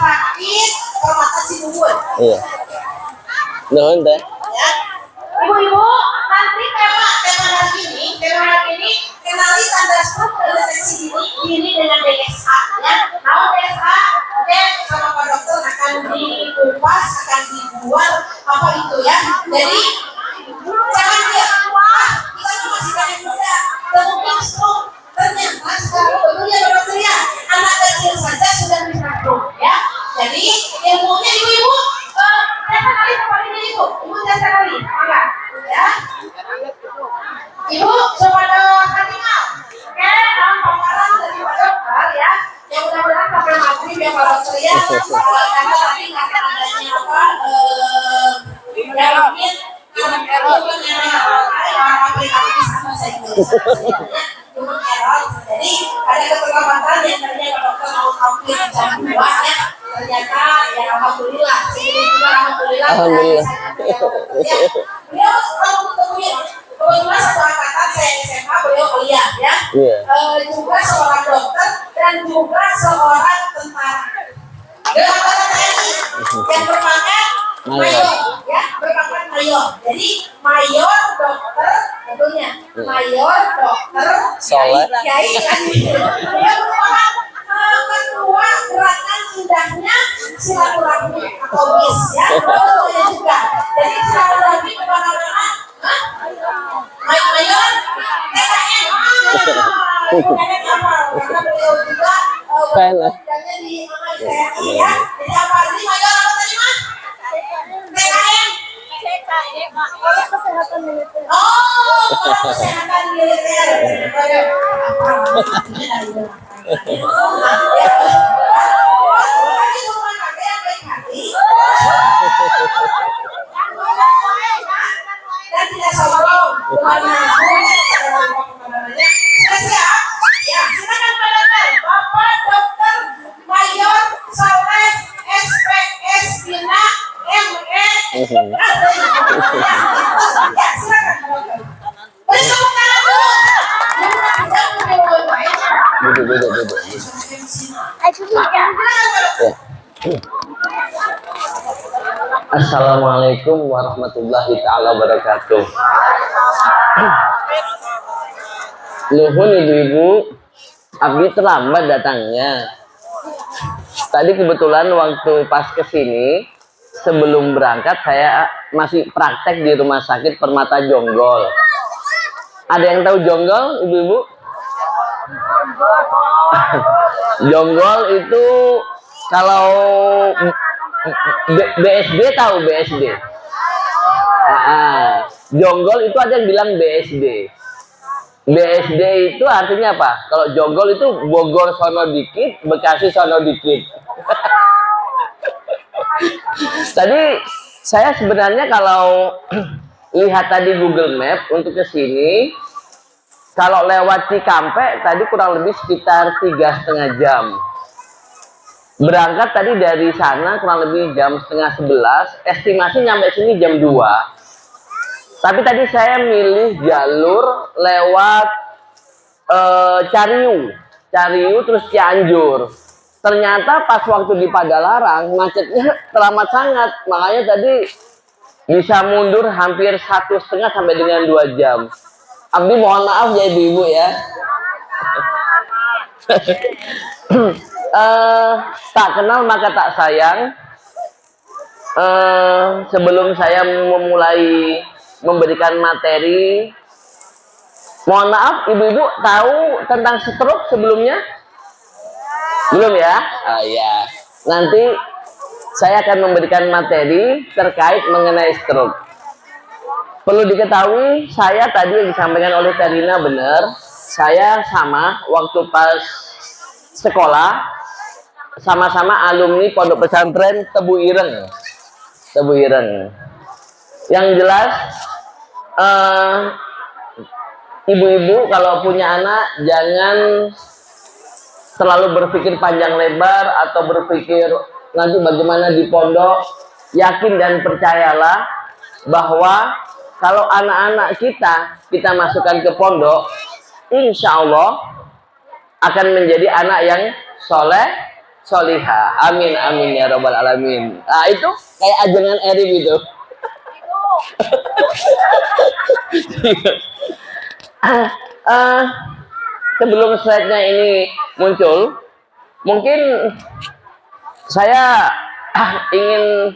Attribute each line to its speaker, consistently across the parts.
Speaker 1: sakit mata Cibubur.
Speaker 2: Iya. Nuhun teh.
Speaker 1: Ya. Ibu-ibu, nanti tema hari ini kenali tanda struktur deteksi dini dengan DSA ya. Nah, DSA sama Pak Dokter akan dikupas, akan dibuat apa itu ya. Jadi jangan dia kita masih banyak muda, mungkin stroke. Ternyata sekarang betul ya dokter ya, anak kecil saja sudah bisa stroke ya. Jadi ilmunya ibu-ibu kali seperti ini ibu jasa kali enggak ya. Ibu coba tinggal oke dalam paparan dari Pak Dokter ya, yang mudah-mudahan sampai maghrib ya Pak Dokter ya, karena tadi nggak akan adanya apa yang mungkin aplikasi sama saya cuma error. Jadi ada keterlambatan yang tadinya Pak Dokter mau tampil jam 2 ya, ternyata ya alhamdulillah
Speaker 2: Alhamdulillah.
Speaker 1: Ya, beliau kalau ketemuin kebetulan satu angkatan saya SMA, beliau kuliah ya. Juga seorang dokter dan juga seorang tentara dari angkatan TNI yang berpangkat mayor ya, berpangkat mayor. Jadi mayor dokter tentunya mayor dokter
Speaker 2: Soleh
Speaker 1: kiai kan. Beliau merupakan ketua gerakan indahnya silaturahmi atau BIS ya, ketuanya juga. Jadi silaturahmi kemana-mana mayor TKN apa karena beliau juga kerjanya di TNI ya. Jadi apa ini mayor apa tadi mas? TKN kesehatan militer. Oh, kesehatan militer. Dan tidak sombong. Sudah siap? Ya, silakan Pak Dokter. Bapak Dokter Mayor Soleh SPS Bina ME. Ya, silakan Pak Dokter. Beri tepuk tangan dulu.
Speaker 2: duduk. Assalamualaikum warahmatullahi taala wabarakatuh. Nuhun ibu-ibu, abdi terlambat datangnya. Tadi kebetulan waktu pas kesini, sebelum berangkat saya masih praktek di rumah sakit Permata Jonggol. Ada yang tahu Jonggol, ibu-ibu? Jonggol itu kalau BSD tahu BSD? Jonggol itu ada yang bilang BSD. BSD itu artinya apa? Kalau Jonggol itu Bogor sono dikit, Bekasi sono dikit. Tadi saya sebenarnya kalau lihat tadi Google Map untuk ke sini, kalau lewat Cikampek tadi kurang lebih sekitar 3,5 jam. Berangkat tadi dari sana kurang lebih jam 10:30, estimasi nyampe sini jam 2. Tapi tadi saya milih jalur lewat Cariu terus Cianjur. Ternyata pas waktu di Padalarang macetnya teramat sangat, makanya tadi bisa mundur hampir 1,5 sampai dengan 2 jam. Abdi mohon maaf ya ibu-ibu ya. Tak kenal maka tak sayang. Sebelum saya memulai memberikan materi, mohon maaf ibu-ibu tahu tentang stroke sebelumnya? Belum ya? Ya. Nanti saya akan memberikan materi terkait mengenai stroke. Perlu diketahui, saya tadi yang disampaikan oleh Karina benar. Saya sama waktu pas sekolah, sama-sama alumni Pondok Pesantren Tebu Ireng. Yang jelas, ibu-ibu kalau punya anak jangan terlalu berpikir panjang lebar atau berpikir nanti bagaimana di pondok. Yakin dan percayalah bahwa kalau anak-anak kita masukkan ke pondok, insya Allah akan menjadi anak yang soleh, solihah. Amin amin ya robbal alamin. Nah itu kayak ajangan Eri gitu. Ah, sebelum slide-nya ini muncul, mungkin saya ingin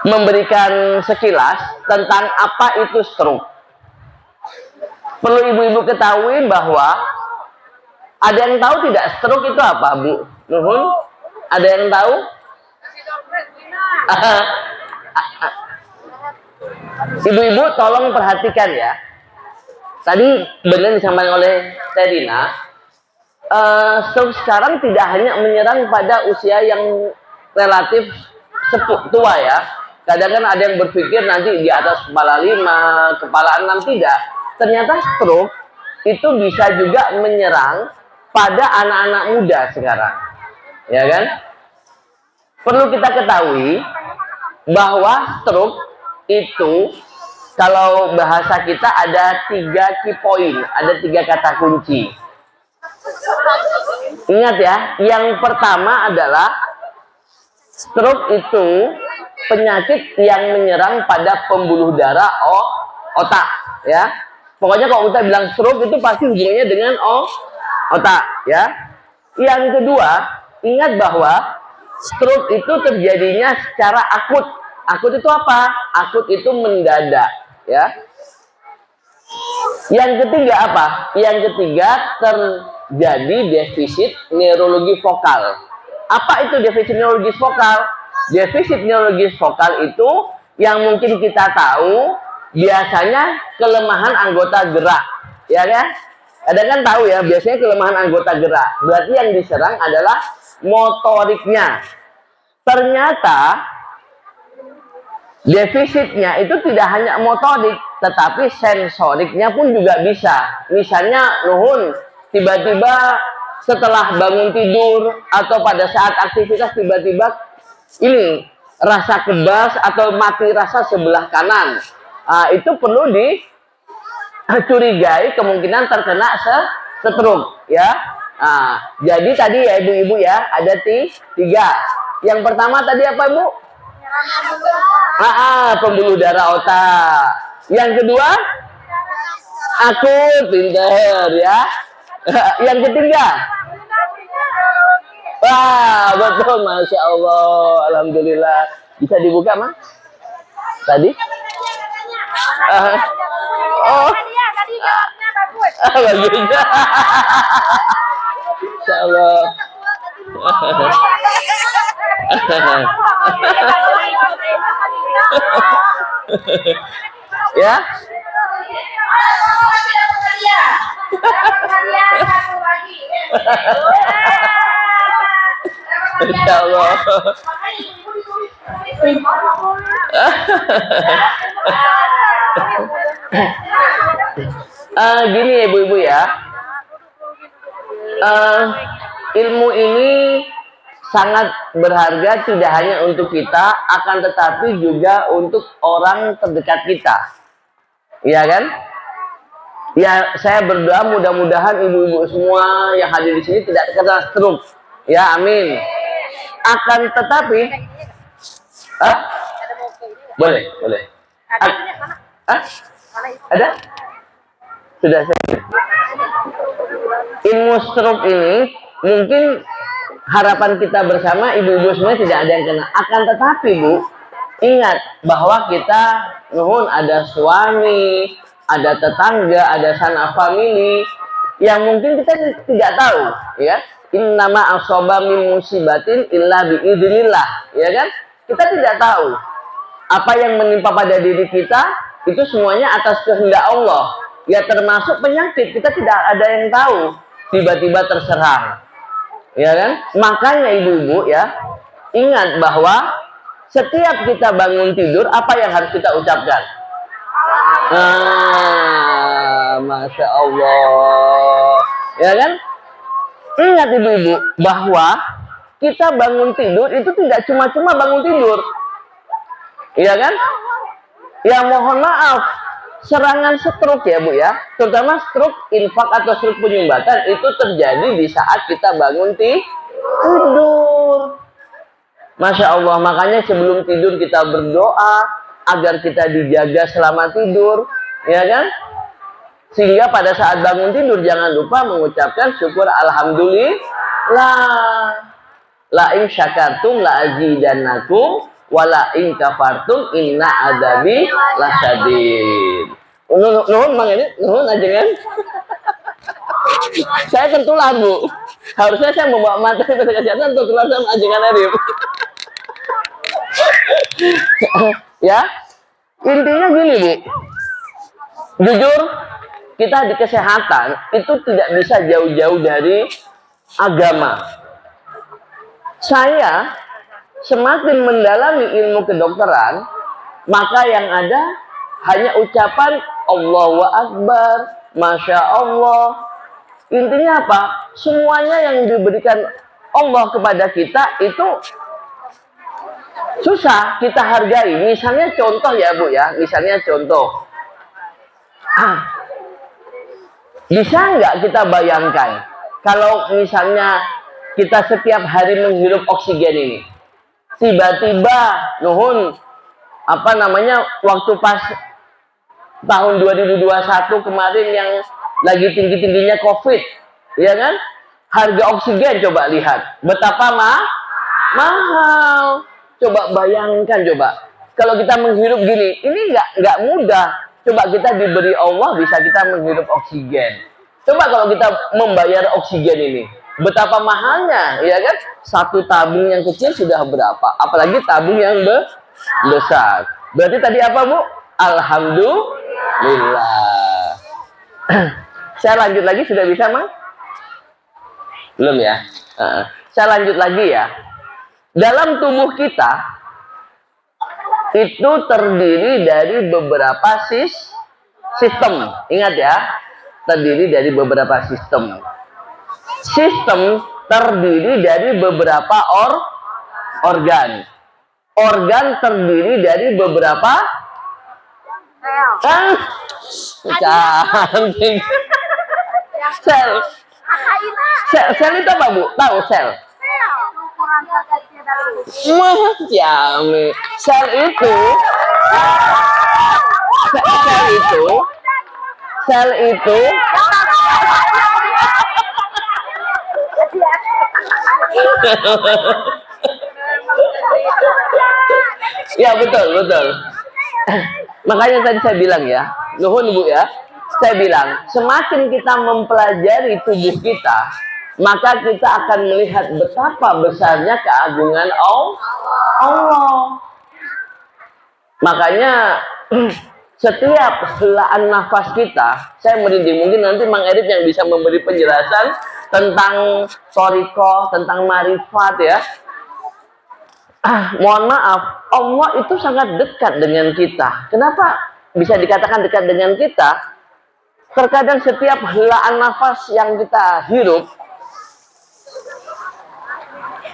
Speaker 2: memberikan sekilas tentang apa itu stroke. Perlu ibu-ibu ketahui bahwa ada yang tahu tidak stroke itu apa, Bu? Nuhun? Ada yang tahu? Ibu-ibu tolong perhatikan ya. Tadi benar disampaikan oleh Terina, stroke sekarang tidak hanya menyerang pada usia yang relatif tua ya. Kadang kan ada yang berpikir nanti di atas kepala 5, kepala 6, tidak. Ternyata stroke itu bisa juga menyerang pada anak-anak muda sekarang. Ya kan? Perlu kita ketahui bahwa stroke itu kalau bahasa kita ada 3 key point, ada 3 kata kunci. Ingat ya, yang pertama adalah stroke itu penyakit yang menyerang pada pembuluh darah otak, ya. Pokoknya kalau kita bilang stroke itu pasti hubungannya dengan otak, ya. Yang kedua, ingat bahwa stroke itu terjadinya secara akut. Akut itu apa? Akut itu mendadak, ya. Yang ketiga apa? Yang ketiga terjadi defisit neurologi vokal. Apa itu defisit neurologis vokal? Defisit neurologis vokal itu yang mungkin kita tahu biasanya kelemahan anggota gerak, ya kan? Ada kan tahu ya, biasanya kelemahan anggota gerak. Berarti yang diserang adalah motoriknya. Ternyata defisitnya itu tidak hanya motorik, tetapi sensoriknya pun juga bisa. Misalnya, nuhun, tiba-tiba setelah bangun tidur atau pada saat aktivitas tiba-tiba ini rasa kebas atau mati rasa sebelah kanan. Itu perlu dicurigai kemungkinan terkena stroke, ya. Jadi tadi ya ibu-ibu ya ada 3. Yang pertama tadi apa, Bu? Pembuluh darah otak. Yang kedua, akut, pinter ya. Yang ketiga, wah betul, masya Allah, alhamdulillah. Bisa dibuka, Mas? Tadi?
Speaker 3: Tadi jawabnya bagus.
Speaker 2: Bagus. Insya Allah. Ya. Insya Allah. Gini ya ibu-ibu ya, ilmu ini sangat berharga tidak hanya untuk kita, akan tetapi juga untuk orang terdekat kita, ya kan? Ya, saya berdoa mudah-mudahan ibu-ibu semua yang hadir di sini tidak terkena stroke, ya, amin. Akan tetapi, boleh. Ada? Sudah saya. Ilmu stroke ini mungkin harapan kita bersama ibu-ibu semua tidak ada yang kena. Akan tetapi Bu, ingat bahwa kita nuhun ada suami, ada tetangga, ada sanak famili yang mungkin kita tidak tahu, ya. Innama asoba min musibatin illa biidznillah, ya kan? Kita tidak tahu apa yang menimpa pada diri kita itu semuanya atas kehendak Allah. Ya termasuk penyakit, kita tidak ada yang tahu tiba-tiba terserang. Ya kan? Makanya ibu-ibu ya, ingat bahwa setiap kita bangun tidur apa yang harus kita ucapkan? Masya Allah. Ya kan? Ingat ibu-ibu bahwa kita bangun tidur itu tidak cuma-cuma bangun tidur. Iya kan? Ya mohon maaf, serangan stroke ya Bu ya, terutama stroke infak atau stroke penyumbatan itu terjadi di saat kita bangun Tidur. Masya Allah, makanya sebelum tidur kita berdoa agar kita dijaga selama tidur, ya kan? Sehingga pada saat bangun tidur jangan lupa mengucapkan syukur alhamdulillah. La in syakartum la azidannakum wa la in kafartum inna adabi lasyadid. Nuhun Mang ini, nuhun ajengan. Saya tertular, Bu. Harusnya saya membawa materi kesehatan tertular sama ajengan Arif. Ya, intinya gini, Bu. Jujur, kita di kesehatan itu tidak bisa jauh-jauh dari agama. Saya semakin mendalami ilmu kedokteran, maka yang ada hanya ucapan Allahu Akbar, Masya Allah. Intinya apa? Semuanya yang diberikan Allah kepada kita itu susah kita hargai. Misalnya contoh ya Bu ya, misalnya contoh. Bisa nggak kita bayangkan kalau misalnya kita setiap hari menghirup oksigen ini, tiba-tiba nuhun apa namanya waktu pas tahun 2021 kemarin yang lagi tinggi-tingginya COVID, ya kan? Harga oksigen coba lihat betapa mahal. Coba bayangkan coba kalau kita menghirup gini, ini nggak mudah. Coba kita diberi Allah bisa kita menghirup oksigen. Coba kalau kita membayar oksigen ini, betapa mahalnya, ya kan? Satu tabung yang kecil sudah berapa? Apalagi tabung yang besar. Berarti tadi apa, Bu? Alhamdulillah. Saya lanjut lagi, sudah bisa, Mang? Belum ya? Saya lanjut lagi ya. Dalam tubuh kita itu terdiri dari beberapa sistem. Ingat ya, terdiri dari beberapa sistem. Sistem terdiri dari beberapa organ. Organ terdiri dari beberapa cantik. Sel. Sel itu apa, Bu? Tahu sel? Jami. Sel itu ya betul. Makanya tadi saya bilang ya, nuhun Bu ya, saya bilang semakin kita mempelajari tubuh kita, maka kita akan melihat betapa besarnya keagungan Allah. Makanya setiap helaan nafas kita, saya merinding. Mungkin nanti Mang Erip yang bisa memberi penjelasan tentang toriko, tentang marifat ya. Mohon maaf, Allah itu sangat dekat dengan kita. Kenapa bisa dikatakan dekat dengan kita? Terkadang setiap helaan nafas yang kita hirup,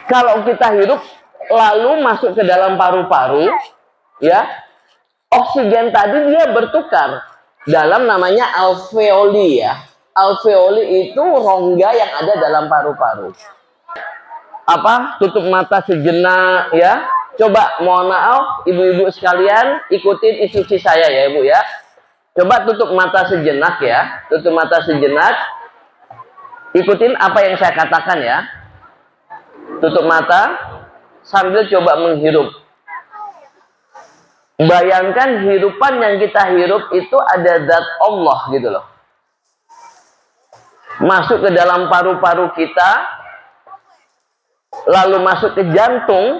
Speaker 2: kalau kita hirup lalu masuk ke dalam paru-paru, ya, oksigen tadi dia bertukar dalam namanya alveoli ya. Alveoli itu rongga yang ada dalam paru-paru. Tutup mata sejenak ya. Coba mohon maaf ibu-ibu sekalian ikutin instruksi saya ya Ibu ya. Coba tutup mata sejenak ya. Tutup mata sejenak. Ikutin apa yang saya katakan ya. Tutup mata sambil coba menghirup. Bayangkan hirupan yang kita hirup itu ada zat Allah gitu loh. Masuk ke dalam paru-paru kita, lalu masuk ke jantung,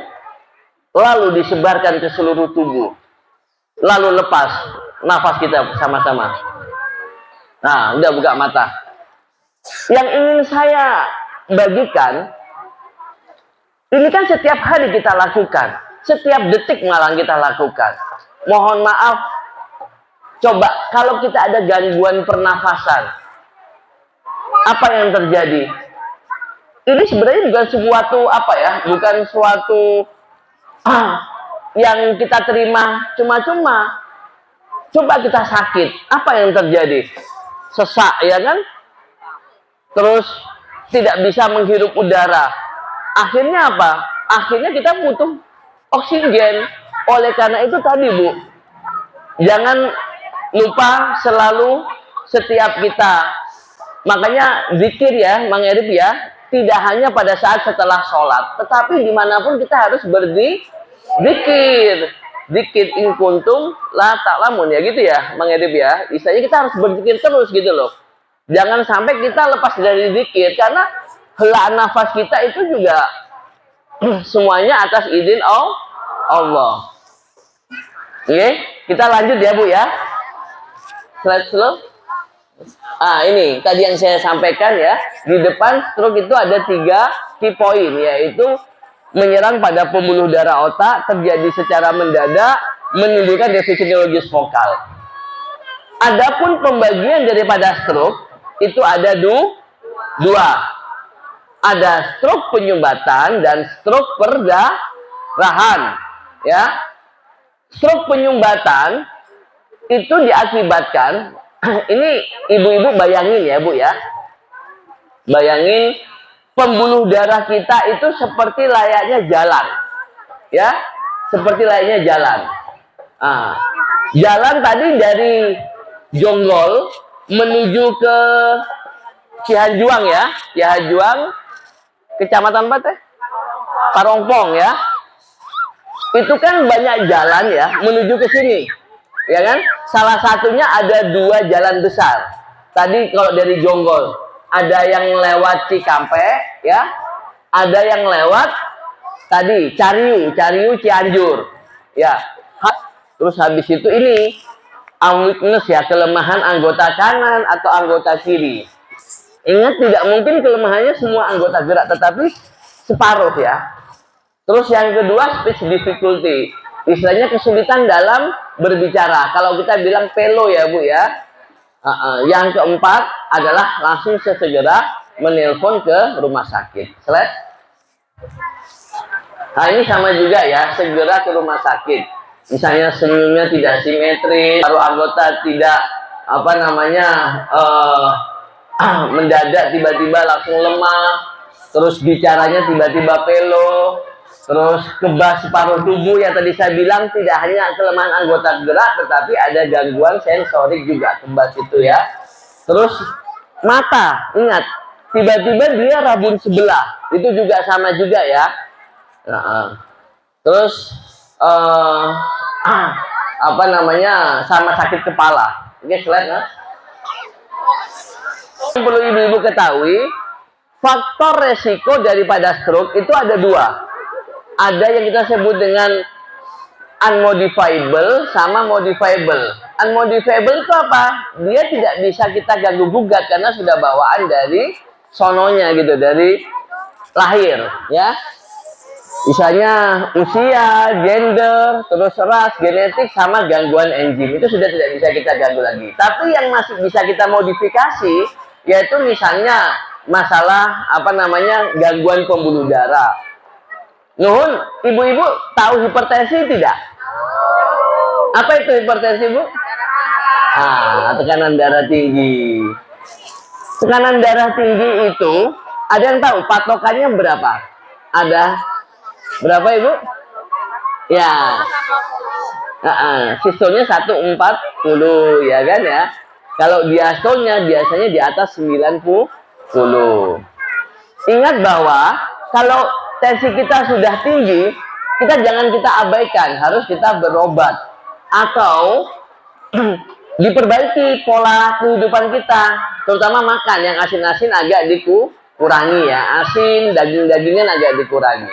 Speaker 2: lalu disebarkan ke seluruh tubuh. Lalu lepas nafas kita sama-sama. Nah, udah buka mata. Yang ingin saya bagikan, ini kan setiap hari kita lakukan. Setiap detik malah kita lakukan. Mohon maaf, coba kalau kita ada gangguan pernafasan, apa yang terjadi? Ini sebenarnya bukan sesuatu bukan suatu yang kita terima cuma-cuma. Coba kita sakit, apa yang terjadi? Sesak, ya kan? Terus tidak bisa menghirup udara. akhirnya apa? Akhirnya kita butuh oksigen. Oleh karena itu tadi Bu, jangan lupa selalu setiap kita. Makanya zikir ya, Mang Erip ya, tidak hanya pada saat setelah sholat, tetapi dimanapun kita harus berzikir. Zikir in kuntum la ta'lamun ya gitu ya, Mang Erip ya. Istilahnya kita harus berzikir terus gitu loh. Jangan sampai kita lepas dari zikir, karena helaan nafas kita itu juga semuanya atas izin Allah. Oke, kita lanjut ya Bu ya. Slide slow. Ini tadi yang saya sampaikan ya, di depan stroke itu ada 3 key point, yaitu menyerang pada pembuluh darah otak, terjadi secara mendadak, menimbulkan defisit neurologis vokal. Adapun pembagian daripada stroke itu ada dua. Ada stroke penyumbatan dan stroke perdarahan. Ya, stroke penyumbatan itu diakibatkan ini ibu-ibu bayangin ya Bu ya. Bayangin pembuluh darah kita itu seperti layaknya jalan. Ya, seperti layaknya jalan. Jalan tadi dari Jonggol menuju ke Cihanjuang ya. Cihanjuang, Kecamatan apa teh? Parongpong ya. Itu kan banyak jalan ya menuju ke sini. Ya kan? Salah satunya ada 2 jalan besar. Tadi kalau dari Jonggol, ada yang lewat Cikampek, ya, ada yang lewat tadi Cariu Cianjur, ya. Terus habis itu ini weakness ya, kelemahan anggota kanan atau anggota kiri. Ingat, tidak mungkin kelemahannya semua anggota gerak, tetapi separuh ya. Terus yang kedua speech difficulty. Istilahnya kesulitan dalam berbicara. Kalau kita bilang pelo ya Bu ya. Yang keempat adalah langsung segera menelpon ke rumah sakit. Slide. Nah ini sama juga ya, segera ke rumah sakit. Misalnya senyumnya tidak simetris, paruh anggota tidak mendadak tiba-tiba langsung lemah, terus bicaranya tiba-tiba pelo. Terus kebas separuh tubuh yang tadi saya bilang tidak hanya kelemahan anggota gerak, tetapi ada gangguan sensorik juga kebas itu ya. Terus mata, ingat, tiba-tiba dia rabun sebelah, itu juga sama juga ya. Terus sama sakit kepala. Oke, slide nah. Perlu ibu-ibu ketahui, faktor resiko daripada stroke itu ada 2. Ada yang kita sebut dengan unmodifiable sama modifiable. Unmodifiable itu apa? Dia tidak bisa kita ganggu gugat karena sudah bawaan dari sononya gitu, dari lahir ya. Misalnya usia, gender, terus ras, genetik sama gangguan enzim itu sudah tidak bisa kita ganggu lagi. Tapi yang masih bisa kita modifikasi yaitu misalnya masalah gangguan pembuluh darah. Nuhun, ibu-ibu tahu hipertensi tidak? Apa itu hipertensi Bu? Tekanan darah tinggi. Tekanan darah tinggi itu ada yang tahu patokannya berapa? Ada berapa Ibu? Ya. Sistolnya 140 ya kan ya. Kalau diastolnya biasanya di atas 90. Ingat bahwa kalau tensi kita sudah tinggi, jangan kita abaikan, harus kita berobat atau diperbaiki pola kehidupan kita, terutama makan yang asin-asin agak dikurangi ya, asin, daging-dagingan agak dikurangi.